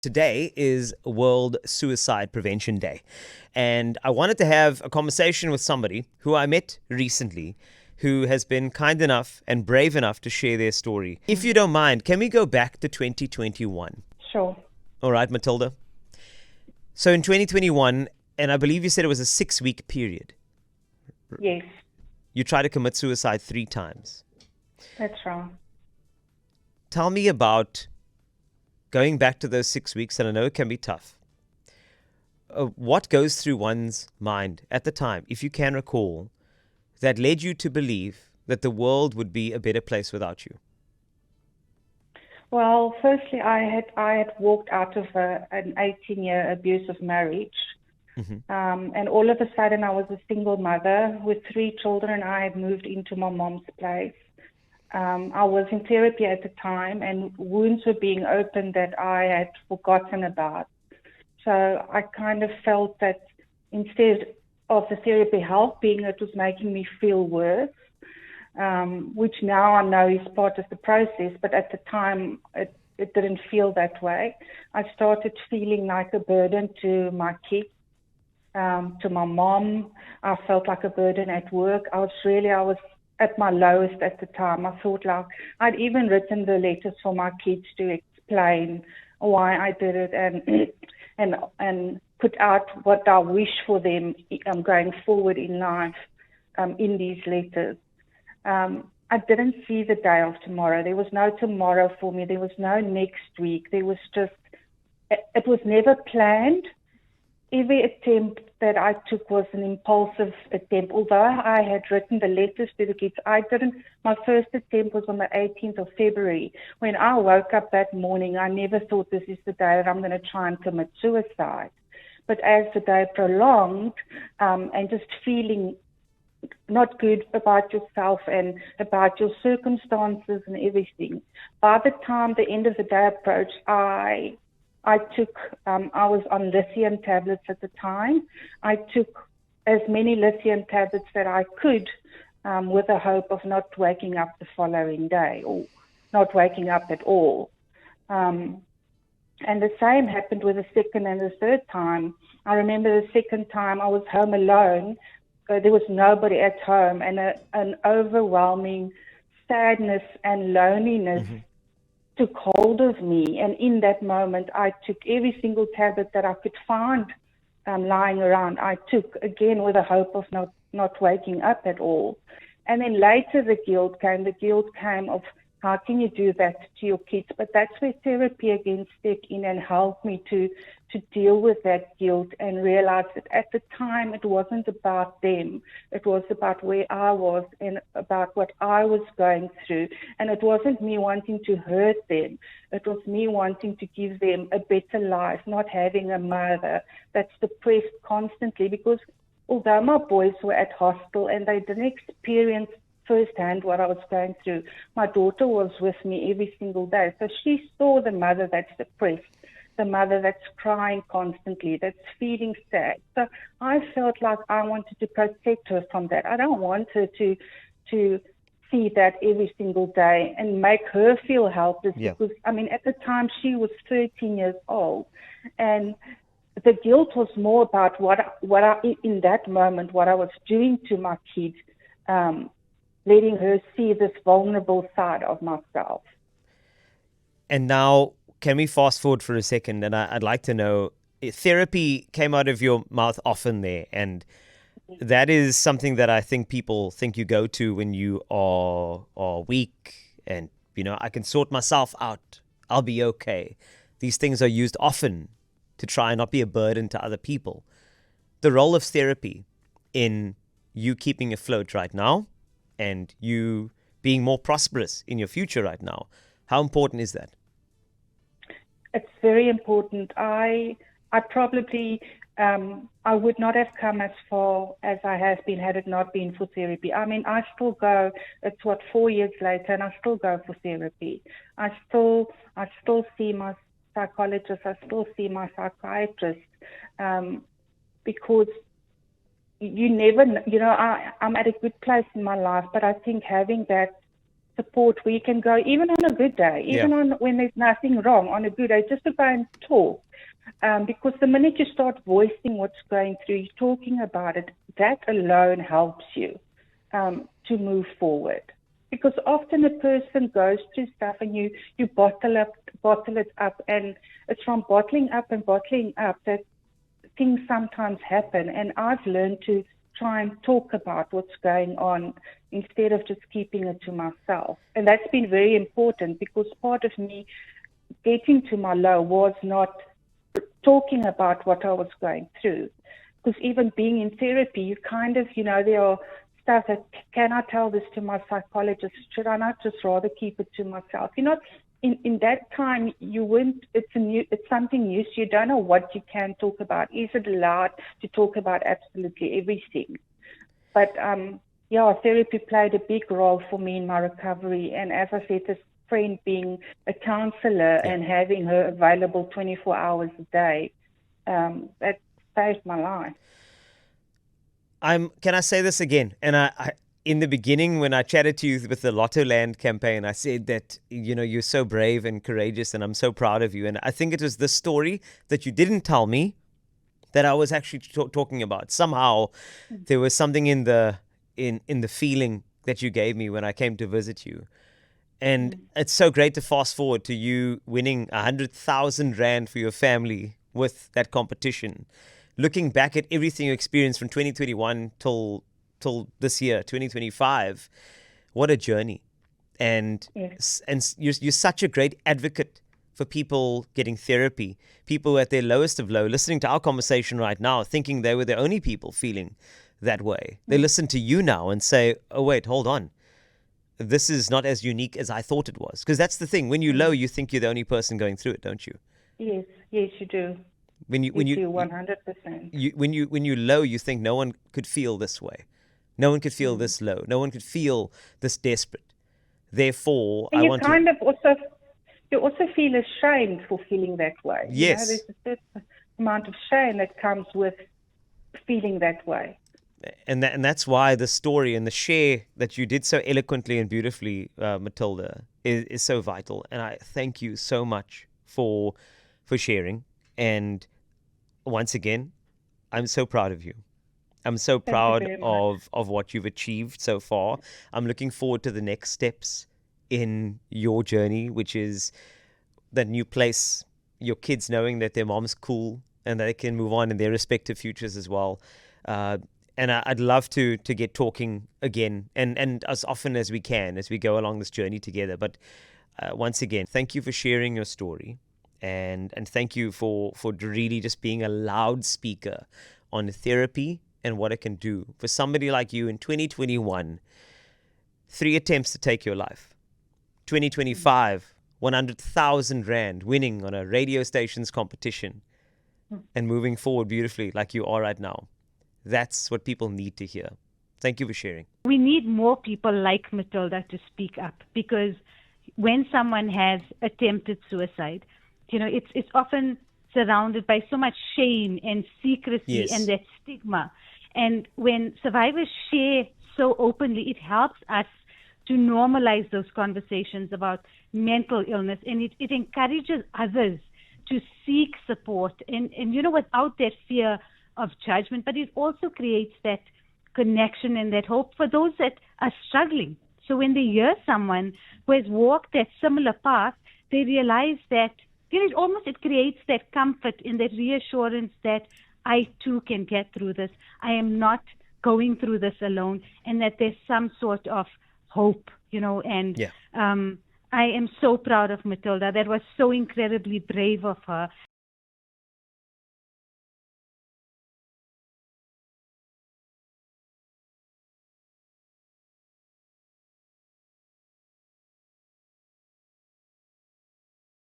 Today is World Suicide Prevention Day, and I wanted to have a conversation with somebody who I met recently who has been kind enough and brave enough to share their story. If you don't mind, can we go back to 2021? Sure. All right, Mathilda. So in 2021, and I believe you said it was a 6-week period, Yes, you tried to commit suicide 3 times. that's right. Tell me about going back to those 6 weeks, and I know it can be tough. What goes through one's mind at the time, if you can recall, that led you to believe that the world would be a better place without you? Well, firstly, I had walked out of an 18-year abusive marriage, and all of a sudden I was a single mother with 3 children, and I had moved into my mom's place. I was in therapy at the time, and wounds were being opened that I had forgotten about. So I kind of felt that instead of the therapy helping, it was making me feel worse, which now I know is part of the process, but at the time it didn't feel that way. I started feeling like a burden to my kids, to my mom. I felt like a burden at work. I was at my lowest at the time. I thought like I'd even written the letters for my kids to explain why I did it and put out what I wish for them going forward in life in these letters. I didn't see the day of tomorrow. There was no tomorrow for me. There was no next week. There was just, it was never planned. Every attempt that I took was an impulsive attempt. Although I had written the letters to the kids, my first attempt was on the 18th of February. When I woke up that morning, I never thought this is the day that I'm going to try and commit suicide. But as the day prolonged, and just feeling not good about yourself and about your circumstances and everything, by the time the end of the day approached, I was on lithium tablets at the time. I took as many lithium tablets that I could, with the hope of not waking up the following day or not waking up at all. And the same happened with the second and the third time. I remember the second time I was home alone. There was nobody at home, and an overwhelming sadness and loneliness took hold of me. And in that moment, I took every single tablet that I could find lying around. I took, again, with the hope of not waking up at all. And then later the guilt came. The guilt came of, how can you do that to your kids? But that's where therapy again stepped in and helped me to deal with that guilt and realize that at the time it wasn't about them. It was about where I was and about what I was going through. And it wasn't me wanting to hurt them. It was me wanting to give them a better life, not having a mother that's depressed constantly. Because although my boys were at hospital and they didn't experience firsthand what I was going through, my daughter was with me every single day. So she saw the mother that's depressed, the mother that's crying constantly, that's feeling sad. So I felt like I wanted to protect her from that. I don't want her to see that every single day and make her feel helpless. Yeah. Because, I mean, at the time she was 13 years old, and the guilt was more about what I in that moment, what I was doing to my kid, letting her see this vulnerable side of myself. And now, can we fast forward for a second? And I'd like to know, therapy came out of your mouth often there, and that is something that I think people think you go to when you are weak and, I can sort myself out. I'll be okay. These things are used often to try and not be a burden to other people. The role of therapy in you keeping afloat right now and you being more prosperous in your future right now, how important is that? It's very important. I probably, I would not have come as far as I have been had it not been for therapy. I mean, I still go, it's 4 years later, and I still go for therapy. I still see my psychologist, I still see my psychiatrist, because you never, I'm at a good place in my life, but I think having that support where you can go even on a good day, even on when there's nothing wrong, on a good day, just to go and talk. Because the minute you start voicing what's going through, you're talking about it, that alone helps you to move forward. Because often a person goes through stuff and you bottle it up, and it's from bottling up that things sometimes happen. And I've learned to try and talk about what's going on instead of just keeping it to myself. And that's been very important, because part of me getting to my low was not talking about what I was going through. Because even being in therapy, you kind of, there are stuff that, can I tell this to my psychologist? Should I not just rather keep it to myself? In that time, you wouldn't, it's something new, so you don't know what you can talk about. Is it allowed to talk about absolutely everything? But therapy played a big role for me in my recovery. And as I said, this friend being a counselor and having her available 24 hours a day, that saved my life. Can I say this again? And I in the beginning, when I chatted to you with the Lotto Land campaign, I said that, you're so brave and courageous, and I'm so proud of you. And I think it was the story that you didn't tell me that I was actually talking about. Somehow there was something in the feeling that you gave me when I came to visit you. And it's so great to fast forward to you winning 100,000 Rand for your family with that competition. Looking back at everything you experienced from 2021 till this year, 2025, what a journey. And you're such a great advocate for people getting therapy, people at their lowest of low, listening to our conversation right now, thinking they were the only people feeling that way. They listen to you now and say, oh, wait, hold on. This is not as unique as I thought it was. Because that's the thing. When you're low, you think you're the only person going through it, don't you? Yes, you do. When you do 100%. When you're low, you think no one could feel this way. No one could feel this low. No one could feel this desperate. Therefore, and you also feel ashamed for feeling that way. Yes. There's a certain amount of shame that comes with feeling that way. And that's why the story and the share that you did so eloquently and beautifully, Mathilda, is so vital. And I thank you so much for sharing. And once again, I'm so proud of you. I'm so proud of what you've achieved so far. I'm looking forward to the next steps in your journey, which is that new place, your kids knowing that their mom's cool and they can move on in their respective futures as well. And I'd love to get talking again and as often as we can as we go along this journey together. But once again, thank you for sharing your story. And thank you for really just being a loudspeaker on therapy and what it can do. For somebody like you in 2021, 3 attempts to take your life. 2025, 100,000 Rand winning on a radio station's competition and moving forward beautifully like you are right now. That's what people need to hear. Thank you for sharing. We need more people like Mathilda to speak up, because when someone has attempted suicide, it's often surrounded by so much shame and secrecy and that stigma. And when survivors share so openly, it helps us to normalize those conversations about mental illness, and it encourages others to seek support and without that fear of judgment. But it also creates that connection and that hope for those that are struggling. So when they hear someone who has walked that similar path, they realize that it creates that comfort and that reassurance that I too can get through this. I am not going through this alone, and that there's some sort of hope, I am so proud of Mathilda. That was so incredibly brave of her.